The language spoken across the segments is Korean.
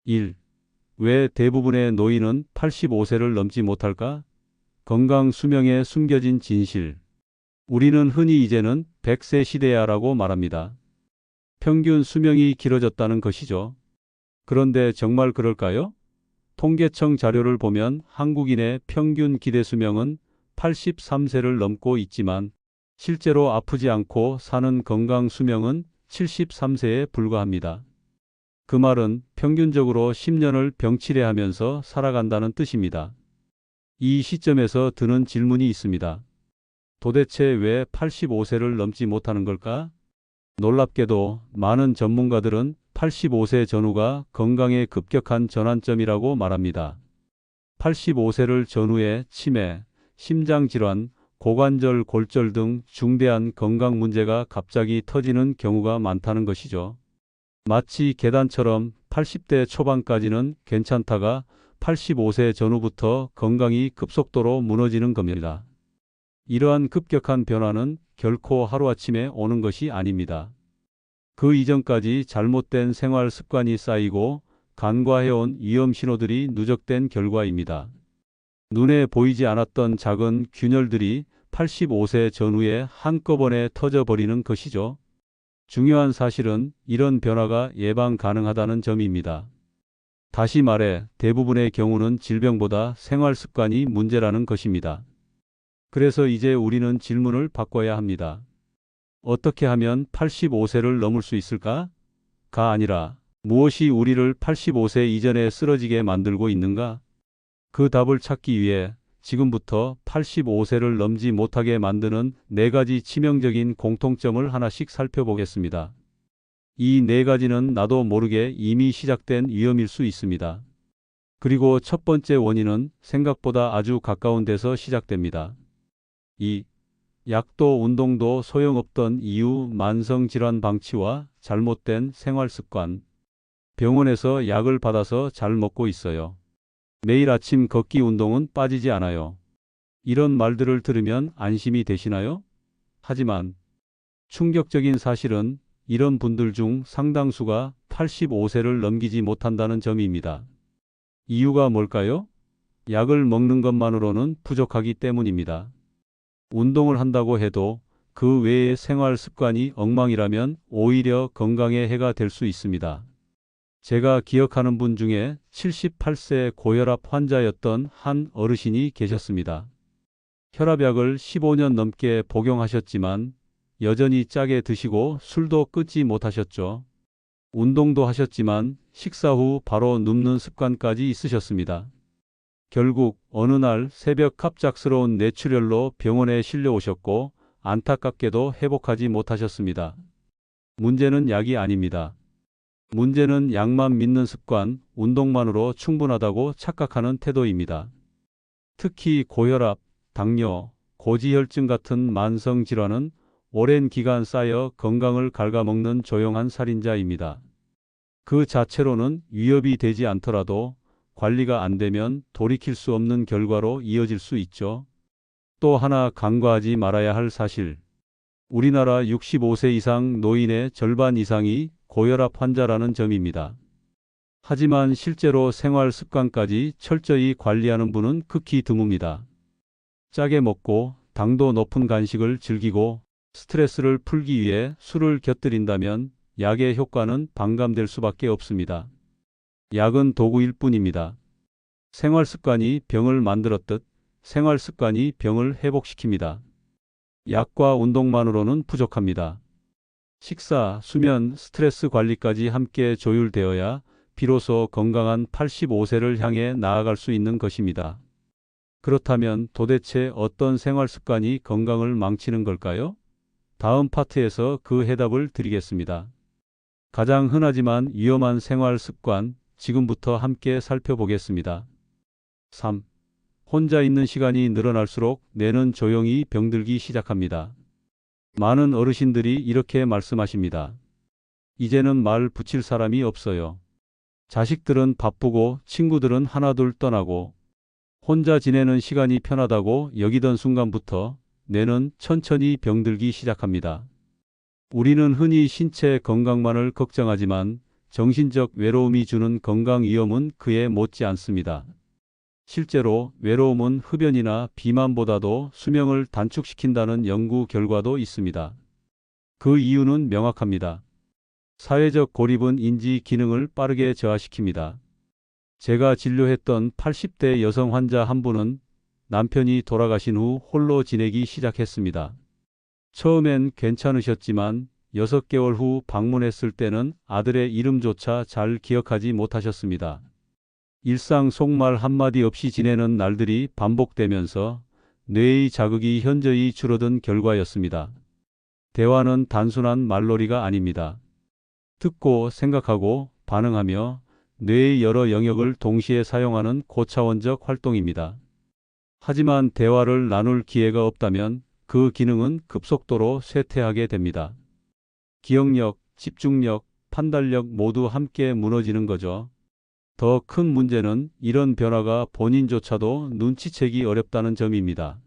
1. 왜 대부분의 노인은 85세를 넘지 못할까? 건강 수명에 숨겨진 진실. 우리는 흔히 이제는 100세 시대야라고 말합니다. 평균 수명이 길어졌다는 것이죠. 그런데 정말 그럴까요? 통계청 자료를 보면 한국인의 평균 기대 수명은 83세를 넘고 있지만 실제로 아프지 않고 사는 건강 수명은 73세에 불과합니다. 그 말은 평균적으로 10년을 병치레하면서 살아간다는 뜻입니다. 이 시점에서 드는 질문이 있습니다. 도대체 왜 85세를 넘지 못하는 걸까? 놀랍게도 많은 전문가들은 85세 전후가 건강의 급격한 전환점이라고 말합니다. 85세를 전후에 치매, 심장질환, 고관절 골절 등 중대한 건강 문제가 갑자기 터지는 경우가 많다는 것이죠. 마치 계단처럼 80대 초반까지는 괜찮다가 85세 전후부터 건강이 급속도로 무너지는 겁니다. 이러한 급격한 변화는 결코 하루아침에 오는 것이 아닙니다. 그 이전까지 잘못된 생활 습관이 쌓이고 간과해온 위험 신호들이 누적된 결과입니다. 눈에 보이지 않았던 작은 균열들이 85세 전후에 한꺼번에 터져버리는 것이죠. 중요한 사실은 이런 변화가 예방 가능하다는 점입니다. 다시 말해 대부분의 경우는 질병보다 생활 습관이 문제라는 것입니다. 그래서 이제 우리는 질문을 바꿔야 합니다. 어떻게 하면 85세를 넘을 수 있을까? 가 아니라 무엇이 우리를 85세 이전에 쓰러지게 만들고 있는가? 그 답을 찾기 위해 지금부터 85세를 넘지 못하게 만드는 4가지 치명적인 공통점을 하나씩 살펴보겠습니다. 이 4가지는 나도 모르게 이미 시작된 위험일 수 있습니다. 그리고 첫 번째 원인은 생각보다 아주 가까운 데서 시작됩니다. 2. 약도 운동도 소용없던 이유 만성질환 방치와 잘못된 생활습관. 병원에서 약을 받아서 잘 먹고 있어요. 매일 아침 걷기 운동은 빠지지 않아요. 이런 말들을 들으면 안심이 되시나요? 하지만 충격적인 사실은 이런 분들 중 상당수가 85세를 넘기지 못한다는 점입니다. 이유가 뭘까요? 약을 먹는 것만으로는 부족하기 때문입니다. 운동을 한다고 해도 그 외의 생활 습관이 엉망이라면 오히려 건강에 해가 될 수 있습니다. 제가 기억하는 분 중에 78세 고혈압 환자였던 한 어르신이 계셨습니다. 혈압약을 15년 넘게 복용하셨지만 여전히 짜게 드시고 술도 끊지 못하셨죠. 운동도 하셨지만 식사 후 바로 눕는 습관까지 있으셨습니다. 결국 어느 날 새벽 갑작스러운 뇌출혈로 병원에 실려오셨고 안타깝게도 회복하지 못하셨습니다. 문제는 약이 아닙니다. 문제는 약만 믿는 습관, 운동만으로 충분하다고 착각하는 태도입니다. 특히 고혈압, 당뇨, 고지혈증 같은 만성 질환은 오랜 기간 쌓여 건강을 갉아먹는 조용한 살인자입니다. 그 자체로는 위협이 되지 않더라도 관리가 안 되면 돌이킬 수 없는 결과로 이어질 수 있죠. 또 하나 간과하지 말아야 할 사실. 우리나라 65세 이상 노인의 절반 이상이 고혈압 환자라는 점입니다. 하지만 실제로 생활 습관까지 철저히 관리하는 분은 극히 드뭅니다. 짜게 먹고 당도 높은 간식을 즐기고 스트레스를 풀기 위해 술을 곁들인다면 약의 효과는 반감될 수밖에 없습니다. 약은 도구일 뿐입니다. 생활 습관이 병을 만들었듯 생활 습관이 병을 회복시킵니다. 약과 운동만으로는 부족합니다. 식사, 수면, 스트레스 관리까지 함께 조율되어야 비로소 건강한 85세를 향해 나아갈 수 있는 것입니다. 그렇다면 도대체 어떤 생활 습관이 건강을 망치는 걸까요? 다음 파트에서 그 해답을 드리겠습니다. 가장 흔하지만 위험한 생활 습관, 지금부터 함께 살펴보겠습니다. 3. 혼자 있는 시간이 늘어날수록 뇌는 조용히 병들기 시작합니다. 많은 어르신들이 이렇게 말씀하십니다. 이제는 말 붙일 사람이 없어요. 자식들은 바쁘고 친구들은 하나둘 떠나고 혼자 지내는 시간이 편하다고 여기던 순간부터 뇌는 천천히 병들기 시작합니다. 우리는 흔히 신체 건강만을 걱정하지만 정신적 외로움이 주는 건강 위험은 그에 못지 않습니다. 실제로 외로움은 흡연이나 비만보다도 수명을 단축시킨다는 연구 결과도 있습니다. 그 이유는 명확합니다. 사회적 고립은 인지 기능을 빠르게 저하시킵니다. 제가 진료했던 80대 여성 환자 한 분은 남편이 돌아가신 후 홀로 지내기 시작했습니다. 처음엔 괜찮으셨지만 6개월 후 방문했을 때는 아들의 이름조차 잘 기억하지 못하셨습니다. 일상 속말 한마디 없이 지내는 날들이 반복되면서 뇌의 자극이 현저히 줄어든 결과였습니다. 대화는 단순한 말놀이가 아닙니다. 듣고 생각하고 반응하며 뇌의 여러 영역을 동시에 사용하는 고차원적 활동입니다. 하지만 대화를 나눌 기회가 없다면 그 기능은 급속도로 쇠퇴하게 됩니다. 기억력, 집중력, 판단력 모두 함께 무너지는 거죠. 더 큰 문제는 이런 변화가 본인조차도 눈치채기 어렵다는 점입니다.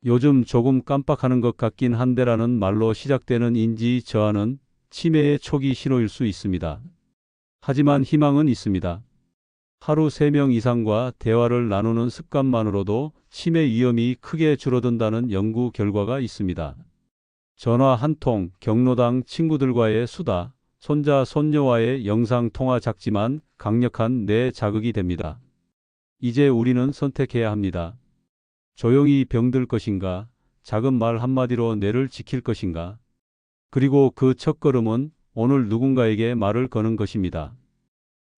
요즘 조금 깜빡하는 것 같긴 한데라는 말로 시작되는 인지 저하는 치매의 초기 신호일 수 있습니다. 하지만 희망은 있습니다. 하루 3명 이상과 대화를 나누는 습관만으로도 치매 위험이 크게 줄어든다는 연구 결과가 있습니다. 전화 한 통, 경로당 친구들과의 수다, 손자, 손녀와의 영상통화 작지만 강력한 뇌 자극이 됩니다. 이제 우리는 선택해야 합니다. 조용히 병들 것인가, 작은 말 한마디로 뇌를 지킬 것인가. 그리고 그 첫걸음은 오늘 누군가에게 말을 거는 것입니다.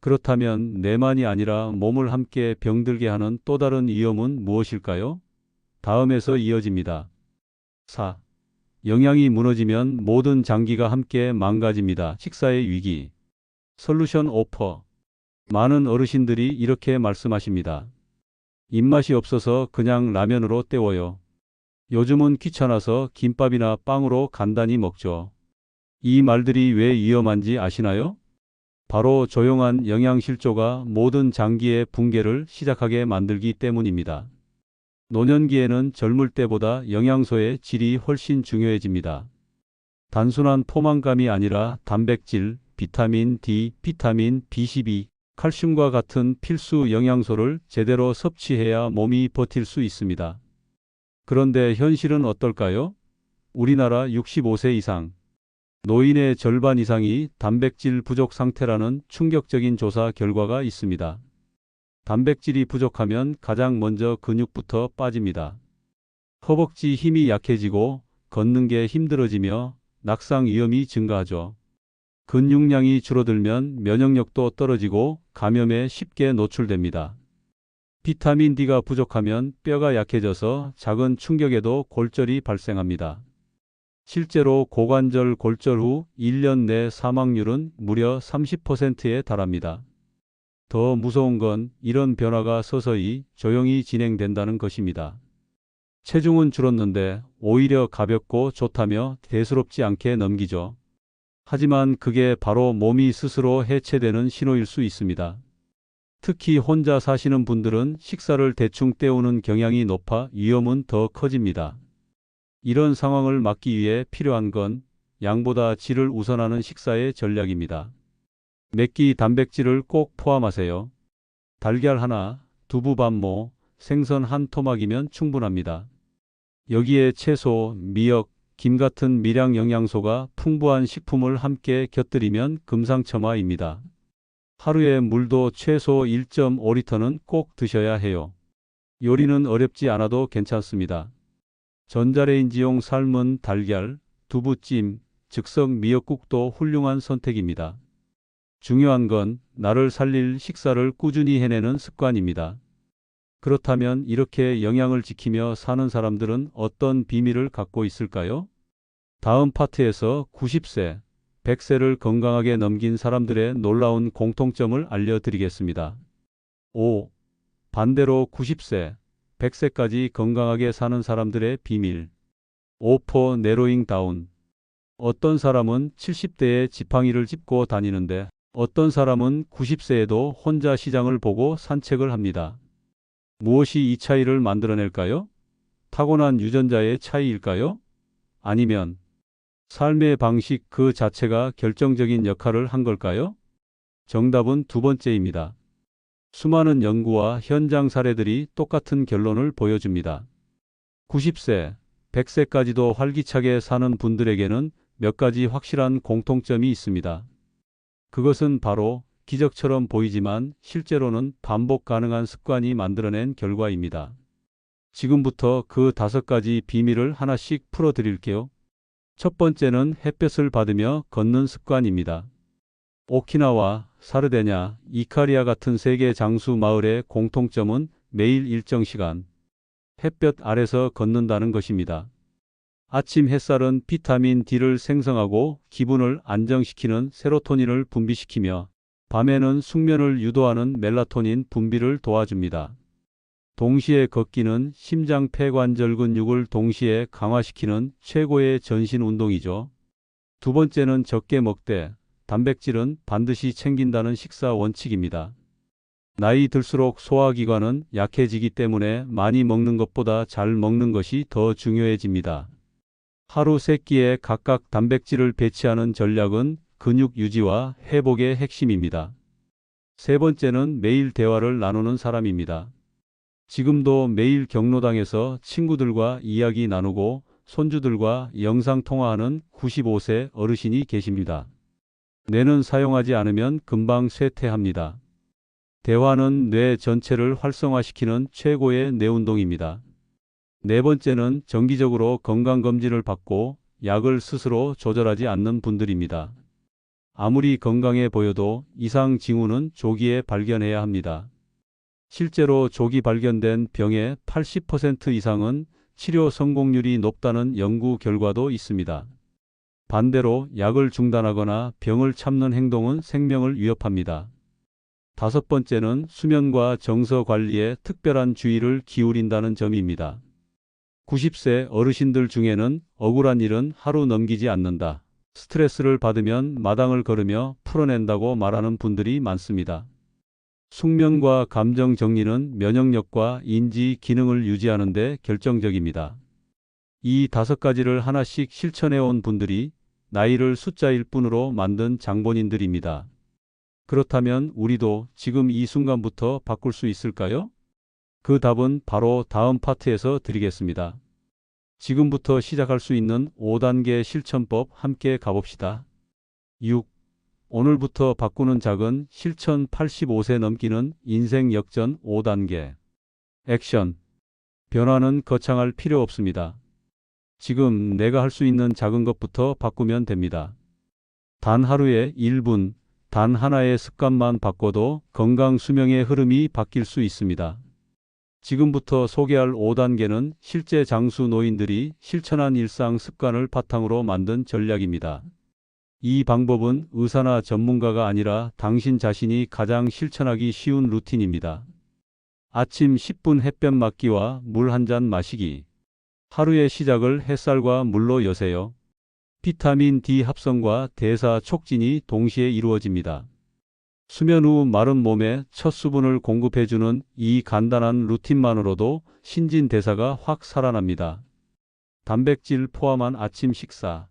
그렇다면 뇌만이 아니라 몸을 함께 병들게 하는 또 다른 위험은 무엇일까요? 다음에서 이어집니다. 4. 영양이 무너지면 모든 장기가 함께 망가집니다. 식사의 위기. 솔루션 오퍼. 많은 어르신들이 이렇게 말씀하십니다. 입맛이 없어서 그냥 라면으로 때워요. 요즘은 귀찮아서 김밥이나 빵으로 간단히 먹죠. 이 말들이 왜 위험한지 아시나요? 바로 조용한 영양실조가 모든 장기의 붕괴를 시작하게 만들기 때문입니다. 노년기에는 젊을 때보다 영양소의 질이 훨씬 중요해집니다. 단순한 포만감이 아니라 단백질, 비타민 D, 비타민 B12, 칼슘과 같은 필수 영양소를 제대로 섭취해야 몸이 버틸 수 있습니다. 그런데 현실은 어떨까요? 우리나라 65세 이상 노인의 절반 이상이 단백질 부족 상태라는 충격적인 조사 결과가 있습니다. 단백질이 부족하면 가장 먼저 근육부터 빠집니다. 허벅지 힘이 약해지고 걷는 게 힘들어지며 낙상 위험이 증가하죠. 근육량이 줄어들면 면역력도 떨어지고 감염에 쉽게 노출됩니다. 비타민 D가 부족하면 뼈가 약해져서 작은 충격에도 골절이 발생합니다. 실제로 고관절 골절 후 1년 내 사망률은 무려 30%에 달합니다. 더 무서운 건 이런 변화가 서서히 조용히 진행된다는 것입니다. 체중은 줄었는데 오히려 가볍고 좋다며 대수롭지 않게 넘기죠. 하지만 그게 바로 몸이 스스로 해체되는 신호일 수 있습니다. 특히 혼자 사시는 분들은 식사를 대충 때우는 경향이 높아 위험은 더 커집니다. 이런 상황을 막기 위해 필요한 건 양보다 질을 우선하는 식사의 전략입니다. 몇 끼 단백질을 꼭 포함하세요. 달걀 하나, 두부 반모, 생선 한 토막이면 충분합니다. 여기에 채소, 미역, 김 같은 미량 영양소가 풍부한 식품을 함께 곁들이면 금상첨화입니다. 하루에 물도 최소 1.5리터는 꼭 드셔야 해요. 요리는 어렵지 않아도 괜찮습니다. 전자레인지용 삶은 달걀, 두부찜, 즉석 미역국도 훌륭한 선택입니다. 중요한 건 나를 살릴 식사를 꾸준히 해내는 습관입니다. 그렇다면 이렇게 영양을 지키며 사는 사람들은 어떤 비밀을 갖고 있을까요? 다음 파트에서 90세, 100세를 건강하게 넘긴 사람들의 놀라운 공통점을 알려드리겠습니다. 5. 반대로 90세, 100세까지 건강하게 사는 사람들의 비밀. 오퍼 내로잉 다운. 어떤 사람은 70대에 지팡이를 짚고 다니는데 어떤 사람은 90세에도 혼자 시장을 보고 산책을 합니다. 무엇이 이 차이를 만들어낼까요? 타고난 유전자의 차이일까요? 아니면 삶의 방식 그 자체가 결정적인 역할을 한 걸까요? 정답은 두 번째입니다. 수많은 연구와 현장 사례들이 똑같은 결론을 보여줍니다. 90세, 100세까지도 활기차게 사는 분들에게는 몇 가지 확실한 공통점이 있습니다. 그것은 바로 기적처럼 보이지만 실제로는 반복 가능한 습관이 만들어낸 결과입니다. 지금부터 그 5가지 비밀을 하나씩 풀어드릴게요. 첫 번째는 햇볕을 받으며 걷는 습관입니다. 오키나와, 사르데냐, 이카리아 같은 세계 장수 마을의 공통점은 매일 일정 시간, 햇볕 아래서 걷는다는 것입니다. 아침 햇살은 비타민 D를 생성하고 기분을 안정시키는 세로토닌을 분비시키며 밤에는 숙면을 유도하는 멜라토닌 분비를 도와줍니다. 동시에 걷기는 심장 폐관절 근육을 동시에 강화시키는 최고의 전신 운동이죠. 두 번째는 적게 먹되 단백질은 반드시 챙긴다는 식사 원칙입니다. 나이 들수록 소화기관은 약해지기 때문에 많이 먹는 것보다 잘 먹는 것이 더 중요해집니다. 하루 3끼에 각각 단백질을 배치하는 전략은 근육 유지와 회복의 핵심입니다. 세 번째는 매일 대화를 나누는 사람입니다. 지금도 매일 경로당에서 친구들과 이야기 나누고 손주들과 영상통화하는 95세 어르신이 계십니다. 뇌는 사용하지 않으면 금방 쇠퇴합니다. 대화는 뇌 전체를 활성화시키는 최고의 뇌운동입니다. 네 번째는 정기적으로 건강검진을 받고 약을 스스로 조절하지 않는 분들입니다. 아무리 건강해 보여도 이상 징후는 조기에 발견해야 합니다. 실제로 조기 발견된 병의 80% 이상은 치료 성공률이 높다는 연구 결과도 있습니다. 반대로 약을 중단하거나 병을 참는 행동은 생명을 위협합니다. 다섯 번째는 수면과 정서 관리에 특별한 주의를 기울인다는 점입니다. 90세 어르신들 중에는 억울한 일은 하루 넘기지 않는다. 스트레스를 받으면 마당을 걸으며 풀어낸다고 말하는 분들이 많습니다. 숙면과 감정 정리는 면역력과 인지 기능을 유지하는 데 결정적입니다. 이 5가지를 하나씩 실천해온 분들이 나이를 숫자일 뿐으로 만든 장본인들입니다. 그렇다면 우리도 지금 이 순간부터 바꿀 수 있을까요? 그 답은 바로 다음 파트에서 드리겠습니다. 지금부터 시작할 수 있는 5단계 실천법 함께 가봅시다. 6. 오늘부터 바꾸는 작은 실천 85세 넘기는 인생 역전 5단계. 액션. 변화는 거창할 필요 없습니다. 지금 내가 할 수 있는 작은 것부터 바꾸면 됩니다. 단 하루에 1분, 단 하나의 습관만 바꿔도 건강 수명의 흐름이 바뀔 수 있습니다. 지금부터 소개할 5단계는 실제 장수 노인들이 실천한 일상 습관을 바탕으로 만든 전략입니다. 이 방법은 의사나 전문가가 아니라 당신 자신이 가장 실천하기 쉬운 루틴입니다. 아침 10분 햇볕 맞기와 물 한 잔 마시기. 하루의 시작을 햇살과 물로 여세요. 비타민 D 합성과 대사 촉진이 동시에 이루어집니다. 수면 후 마른 몸에 첫 수분을 공급해주는 이 간단한 루틴만으로도 신진대사가 확 살아납니다. 단백질 포함한 아침 식사.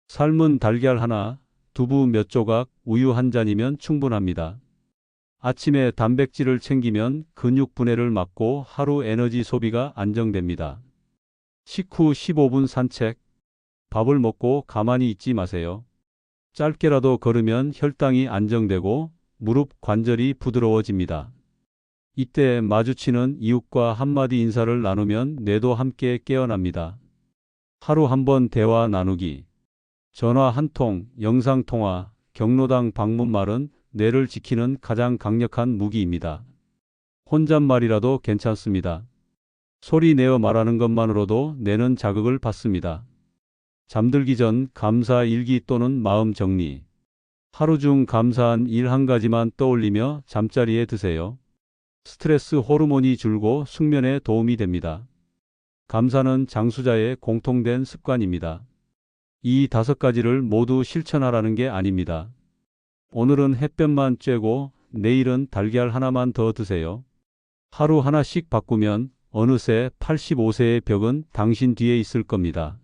삶은 달걀 하나, 두부 몇 조각, 우유 한 잔이면 충분합니다. 아침에 단백질을 챙기면 근육 분해를 막고 하루 에너지 소비가 안정됩니다. 식후 15분 산책. 밥을 먹고 가만히 있지 마세요. 짧게라도 걸으면 혈당이 안정되고 무릎 관절이 부드러워집니다. 이때 마주치는 이웃과 한마디 인사를 나누면 뇌도 함께 깨어납니다. 하루 한 번 대화 나누기. 전화 한 통, 영상통화, 경로당 방문 말은 뇌를 지키는 가장 강력한 무기입니다. 혼잣말이라도 괜찮습니다. 소리 내어 말하는 것만으로도 뇌는 자극을 받습니다. 잠들기 전 감사 일기 또는 마음 정리. 하루 중 감사한 일 한 가지만 떠올리며 잠자리에 드세요. 스트레스 호르몬이 줄고 숙면에 도움이 됩니다. 감사는 장수자의 공통된 습관입니다. 이 5가지를 모두 실천하라는 게 아닙니다. 오늘은 햇볕만 쬐고 내일은 달걀 하나만 더 드세요. 하루 하나씩 바꾸면 어느새 85세의 벽은 당신 뒤에 있을 겁니다.